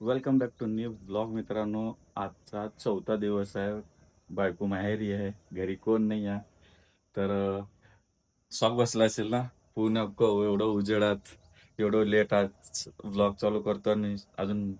Welcome back to new blog मित्रांनो. आजचा चौथा दिवस आहे. बायको माहेरी आहे, घरी कोण नाही आहे. तर शॉक बसला असेल ना, पूर्ण अख्खं एवढं उजेडात, एवढं लेट आज ब्लॉग चालू करतो आणि अजून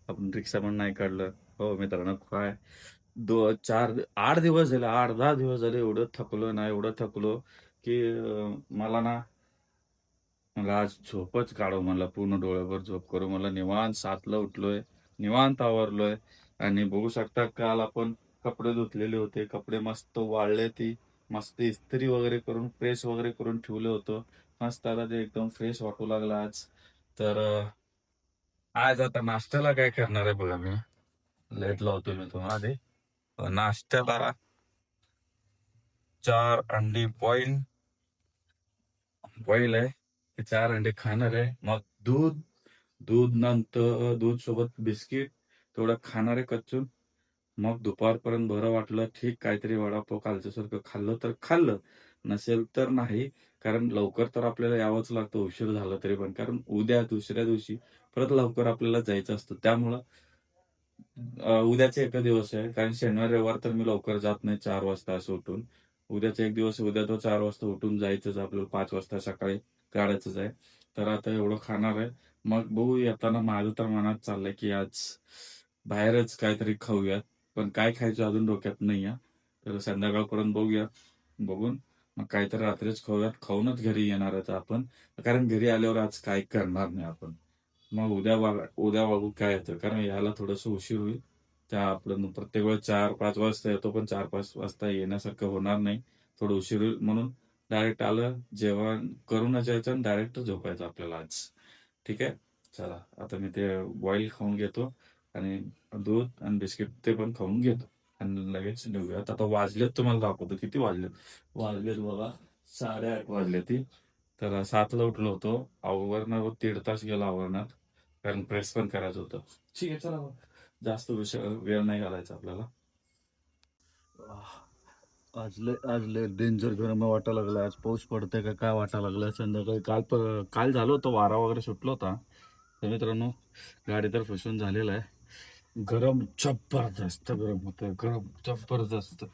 आपण रिक्षा पण नाही काढलं. हो मित्रांनो, काय 8 दिवस झाले, 8-10 दिवस झाले एवढं थकलो ना, एवढं थकलो की मला ना मला आज झोपच काढावं म्हणलं, पूर्ण डोळ्याभर झोप करू मला. निवांत 7ला उठलोय, निवांत आवरलोय आणि बघू शकता काल आपण कपडे धुतलेले होते. कपडे मस्त वाळले, ती मस्त इस्त्री वगैरे करून प्रेस वगैरे करून ठेवलं होतं. मस्त आता ते एकदम फ्रेश वाटू लागलं आज. तर आज आता नाश्त्याला काय करणार आहे बघा मी. लेट लावतो मी तुम्हाला आधी. नाश्त्याला 4 अंडी बॉईल बॉईल आहे. ते 4 अंडे खाणार आहे. मग दूध दूध नंतर दूध सोबत बिस्किट थोडं खाणार आहे कच्चून. मग दुपारपर्यंत बरं वाटलं, ठीक काहीतरी वडापाव कालच्यासारखं खाल्लं तर खाल्लं, नसेल तर नाही. कारण लवकर तर आपल्याला यावंच लागतं, उशीर झाला तरी पण. कारण उद्या दुसऱ्या दिवशी परत लवकर आपल्याला जायचं असतं. त्यामुळं उद्याचा एक दिवस आहे. कारण शनिवार, रविवार तर मी लवकर जात नाही 4 वाजता असं उठून. उद्याचा एक दिवस, उद्या तो 4 वाजता उठून जायचंच आपल्याला, 5 वाजता सकाळी काढायचंच आहे. तर आता एवढं खाणार आहे. मग बघू येताना माझं तर मनात चाललंय, की आज बाहेरच काहीतरी खाऊयात. पण काय खायचं अजून डोक्यात नाही आहे. तर संध्याकाळपर्यंत बघूया. बघून मग काहीतरी रात्रीच खाऊयात. खाऊनच घरी येणार आहेत आपण. कारण घरी आल्यावर आज काय करणार नाही आपण. मग उद्या बघू काय येतं. कारण यायला थोडंसं उशीर होईल. त्या आपलं प्रत्येक वेळेस 4-5 वाजता येतो, पण 4-5 वाजता येण्यासारखं होणार नाही. थोडं उशीर होईल म्हणून डायरेक्ट आलं, जेवण करूनच यायचं आणि डायरेक्ट झोपायचं आपल्याला आज. ठीक आहे? चला आता मी ते बॉईल खाऊन घेतो आणि दूध आणि बिस्किट ते पण खाऊन घेतो आणि लगेच निघूयात. आता वाजलेत तुम्हाला दाखवतो किती वाजलेत. वाजलेत बघा 8:30 वाजले ती. तर 7ला उठलो होतो. आवरणार 1.5 तास गेला आवरण्यात. कारण प्रेस पण करायचं होतं. ठीक आहे चला मग. जास्त वेळ नाही घालायचा आपल्याला. आज लय डेंजर गरम वाटायला लागलं. आज पाऊस पडतंय का काय वाटायला लागलं संध्याकाळी. काल झालं होतं, वारा वगैरे सुटला होता. तर मित्रांनो, गाडी तर फसून झालेला आहे. गरम जबरदस्त गरम होतं, गरम जबरदस्त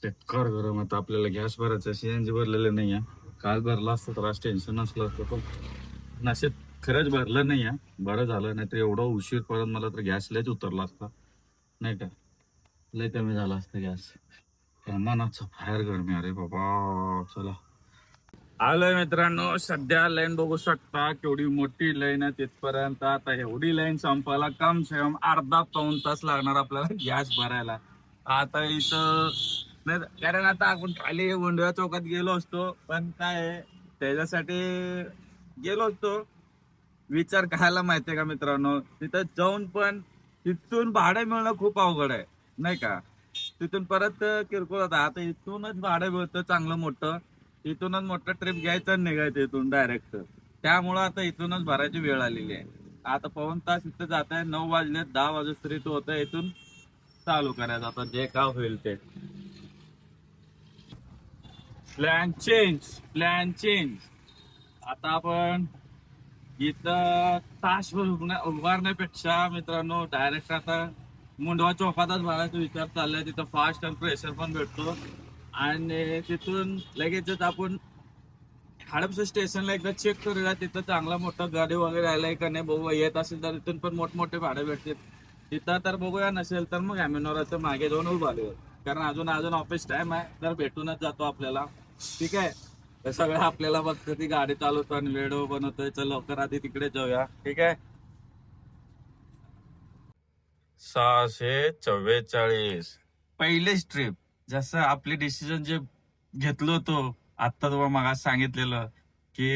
बेकार गरम होतं. आपल्याला गॅस भरायचा, सीएनजी भरलेलं नाही आहे. काल भरला असतं तर आज टेन्शन नसलं असतं, पण नसेल खरंच भरलं नाही आहे. बरं झालं, नाही तर एवढा उशीर पर्यंत मला तर गॅस लयच उतरला असता नाही का. लय कमी झाला असतं गॅस. प्रमाणाचं बाहेर गरमी. अरे बाबा चला आलोय मित्रांनो. सध्या लाईन बघू शकता केवढी मोठी लाईन आहे तिथपर्यंत. आता एवढी लाईन संपायला कम से कम अर्धा पाऊण तास लागणार आपल्याला गॅस भरायला. आता इथं नाही कारण आता आपण खाली गोंधळा चौकात गेलो असतो, पण काय आहे, त्याच्यासाठी गेलो असतो. विचार करायला माहितीये का मित्रांनो, तिथं जाऊन पण तिथून भाडं मिळणं खूप अवघड आहे नाही का. तिथून परत किरकोळ होता. आता इथूनच भाडं मिळतं चांगलं मोठं. इथूनच मोठं ट्रिप घ्यायचं आणि निघायचं इथून डायरेक्ट. त्यामुळं आता इथूनच भरायची वेळ आलेली आहे. आता पाऊण तास इथं जात आहे. 9 वाजले, 10 वाजता तरी तो होतं इथून चालू करायचं. आता जे काय होईल ते. Plan change. आता आपण इथं तासभर उभारण्यापेक्षा मित्रांनो डायरेक्ट आता मुंडवा चौकातच भरायचा विचार चाललाय. तिथं फास्ट आणि प्रेशर पण भेटतो आणि तिथून लगेचच आपण हडपसर स्टेशनला एकदा चेक करूया. तिथं चांगला मोठा गाडी वगैरे आलाय का नाही बघूया. येत असेल तर तिथून पण मोठमोठे भाडे भेटतील. तिथं तर बघूया, नसेल तर मग अॅमिनोराचं मागे जाऊन उभा राहूया. कारण अजून अजून ऑफिस टाइम आहे, तर भेटूनच जातो आपल्याला. ठीक आहे. तर सगळं आपल्याला बघतं ती गाडी चालवतो आणि व्हिडिओ बनवतोय. चल लवकर आधी तिकडे जाऊया. ठीक आहे. 644 पहिलीच ट्रिप. जसं आपली डिसिजन जे घेतलो होतो आता तुम्हाला मग सांगितलेलं की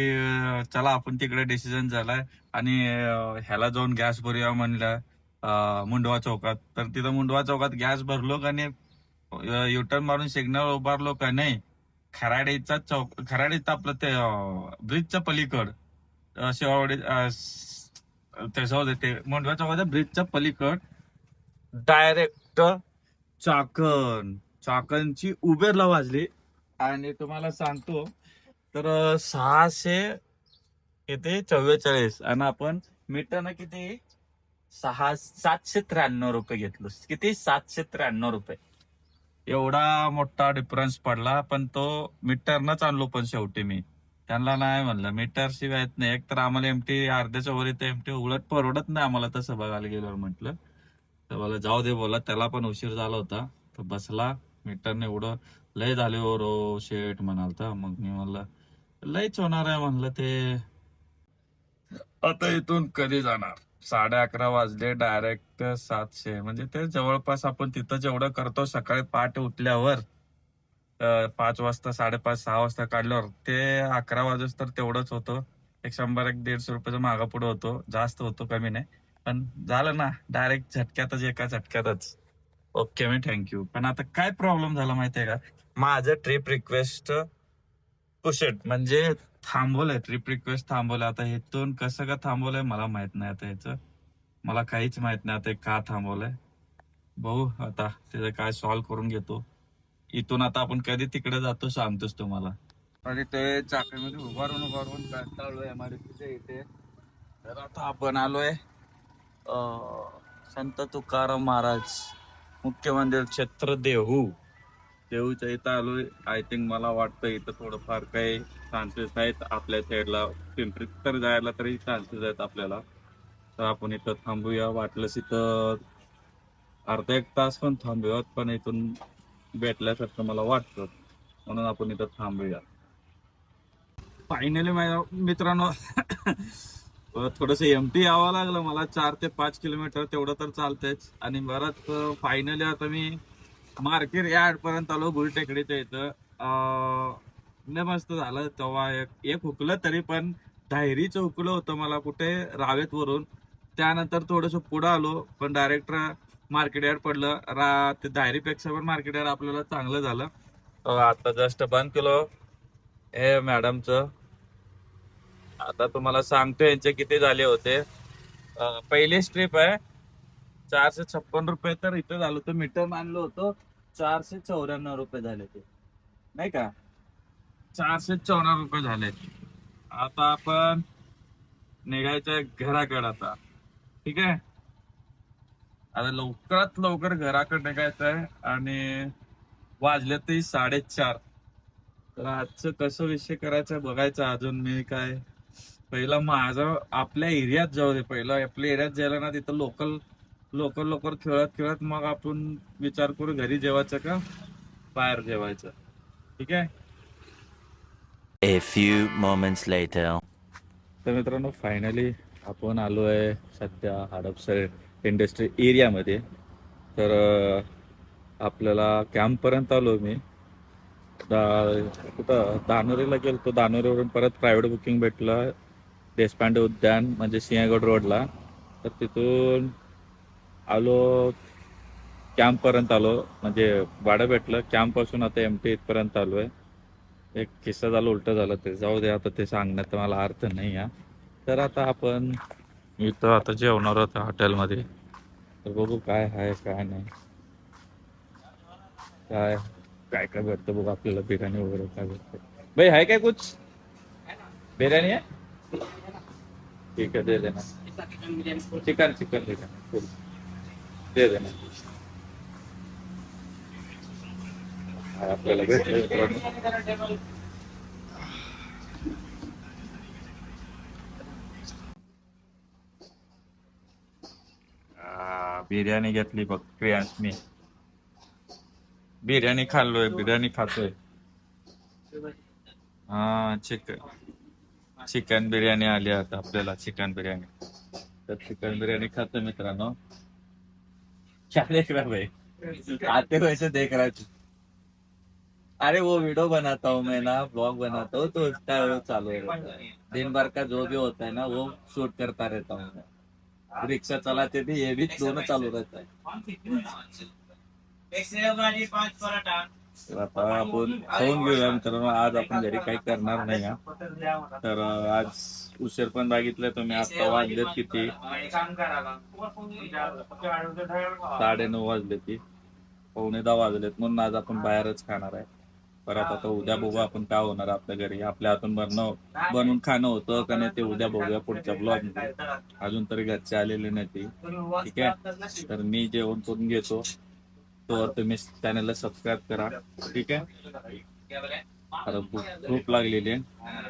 चला आपण तिकडे डिसिजन झालाय आणि ह्याला जाऊन गॅस भरूया म्हणलं मुंडवा चौकात. तर तिथं मुंडवा चौकात गॅस भरलो का नाही, युटर्न मारून सिग्नल उभारलो का नाही, खराडीचं आपलं ते ब्रिजच्या पलीकड शिवावडी त्याच्यावर ते मुंडवा चौकाच्या ब्रिजच्या पलीकड डायरेक्ट चाकणची उबेरला वाजली. आणि तुम्हाला सांगतो तर 644 आणि आपण मीटरनं किती 793 रुपये घेतलो. किती? 793 रुपये. एवढा मोठा डिफरन्स पडला, पण तो मीटरनच आणलो पण शेवटी मी. त्यांना नाही म्हणलं मीटर शिवाय येत नाही. एक तर आम्हाला एमटी अर्ध्याच्या वर येते, एमटी उलट परवडत नाही आम्हाला तसं बघायला गेल्यावर. म्हटलं तर मला जाऊ दे बोला, त्याला पण उशीर झाला होता. तर बसला मीटरने एवढं लय झाले हो रो शेट म्हणालता. मग मी म्हणलं लयच होणार आहे म्हणलं ते. आता इथून कधी जाणार? 11:30 वाजले, डायरेक्ट 700. म्हणजे ते जवळपास आपण तिथं जेवढं करतो सकाळी पहाटे उठल्यावर 5 वाजता, 5:30, 6 वाजता काढल्यावर ते 11 वाजता तर तेवढंच होतं. 100-150 रुपयाचं मागा पुढे होतो. जास्त होतो, कमी नाही. पण झालं ना, डायरेक्ट झटक्यातच, एका झटक्यातच. ओके, मी थँक्यू. पण आता काय प्रॉब्लेम झाला माहितीये का? माझं ट्रिप रिक्वेस्ट पुशेट म्हणजे थांबवलंय. Trip request थांबवलंय. आता इथून कसं का थांबवलंय मला माहित नाही. आता याचं मला काहीच माहित नाही आता हे का थांबवलंय. बघू आता त्याचं काय सॉल्व्ह करून घेतो. इथून आता आपण कधी तिकडे जातो सांगतोच तुम्हाला. आणि ते चाकणमध्ये उभारून उभारून कंटाळलोय एमआयडीसीच्या इथे. तर आता आपण आलोय संत तुकाराम महाराज मुख्य मंदिर क्षेत्र देहूच्या इथं आलोय. आय थिंक मला वाटतं इथं थोडंफार काही चान्सेस आहेत आपल्या साईडला. पिंपरीत तर जायला तरी चान्सेस आहेत आपल्याला. तर आपण इथं थांबूया. वाटलंच इथं अर्धा एक तास पण थांबूयात, पण इथून भेटल्यासारखं मला वाटतं, म्हणून आपण इथं थांबूया. फायनली माझ्या मित्रांनो थोडस एमटी यावं लागलं मला. 4 ते 5 किलोमीटर तेवढं तर चालतंयच. आणि बरंच फायनली आता मी मार्केट यार्ड पर्यंत आलो. गुलटेकडीच्या इथं लय मस्त झालं. तेव्हा एक हुकलं, तरी पण धायरीचं हुकलं होतं मला कुठे रावेत वरून. त्यानंतर थोडस पुढं आलो, पण डायरेक्ट मार्केट यार्ड पडलं. ते धायरीपेक्षा पण मार्केट यार्ड आपल्याला चांगलं झालं. आता जस्ट बंद केलं हे मॅडमचं. आता तुम्हाला सांगतो यांचे किती झाले होते. पहिली स्ट्रीप आहे 456 रुपये, तर इथं झालं होतं मीटर मानलं होतं 494 रुपये झाले ते, नाही का? 494 रुपये झाले. आता आपण निघायचं घराकडे आता. ठीक आहे, आता लवकरात लवकर घराकडे निघायचं आहे. आणि वाजले ते 4:30. तर आजचं कसं विषय करायचं बघायचं. अजून मी काय पहिलं माझं आपल्या एरियात जाऊ दे. पहिलं आपल्या एरियात जायला ना, तिथं लोकल लोकल लोकल खेळत खेळत मग आपण विचार करू घरी जेवायचं का बाहेर जेवायचं. ठीक आहे. A few moments later. तर मित्रांनो फायनली आपण आलो आहे सध्या हडपसर इंडस्ट्री एरियामध्ये. तर आपल्याला कॅम्पपर्यंत आलो मी. कुठं दानोरीला गेलो. दानोरीवरून परत प्रायव्हेट बुकिंग भेटलं देशपांडे उद्यान म्हणजे सिंहगड रोडला. तर तिथून आलो कॅम्पपर्यंत आलो, म्हणजे भाडं भेटलं. कॅम्पपासून आता एमटी इथपर्यंत आलो आहे. एक किस्सा झाला, उलट झालं, ते जाऊ दे. आता ते सांगण्यात मला अर्थ नाही आहे. तर आता आपण इथं आता जेवणार होतं हॉटेलमध्ये. तर बघू काय आहे काय नाही, काय काय काय भेटतं बघू आपल्याला. बिर्याणी वगैरे काय भेटतं भाई? आहे काय कुछ बिर्याणी आहे? ठीक आहे, दे देना. चिकन चिकन चिकन दे देना. आपल्याला भेटलं. बिर्याणी घेतली बघ मी. बिर्याणी खाल्लोय, बिर्याणी खातोय. हा, चिकन बिर्याणी आली आता आपल्याला. चिकन बिर्याणी, तर चिकन बिर्याणी खातो मित्रांनो. क्या देख रहा भाई? आते वैसे देख रहा है? अरे वो वीडियो बनाता हूँ मैं ना, ब्लॉग बनाता हूँ, तो उसका वो चालू रहता है। दिन भर का जो भी होता है ना वो शूट करता रहता हूँ मैं। रिक्शा चलाते भी ये भी दोनों चालू रहता है। तर आता आपण खाऊन घेऊया मित्रांनो. आज आपण घरी काही करणार नाही हा. तर आज उशीर पण बघितलं तुम्ही. आता वाजलेत किती? 9:30 वाजले ती, 9:15 वाजलेत. म्हणून आज आपण बाहेरच खाणार आहे. परत आता उद्या बघू आपण काय होणार आपल्या घरी. आपल्या हातून बनवून खाणं होतं का नाही ते उद्या बघूया पुढच्या ब्लॉग मध्ये. अजून तरी घरचे आलेले नाही ते. ठीक आहे, तर मी जेवण करून घेतो. तर तुम्ही चॅनलला सबस्क्राईब करा. ठीक आहे, आता भूक लागलेली आहे.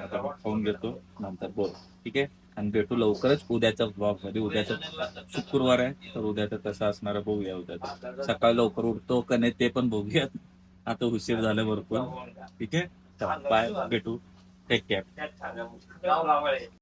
आता मी खाऊन घेतो, नंतर बोल. ठीक आहे, आणि भेटू लवकरच उद्याच्या ब्लॉग मध्ये. उद्याचं शुक्रवार आहे, तर उद्याचं कसं असणार बघूया. उद्याचं सकाळी लवकर उठतो का नाही ते पण बघूया. आता उशीर झाला भरपूर. ठीक आहे, बाय, भेटू. Take care.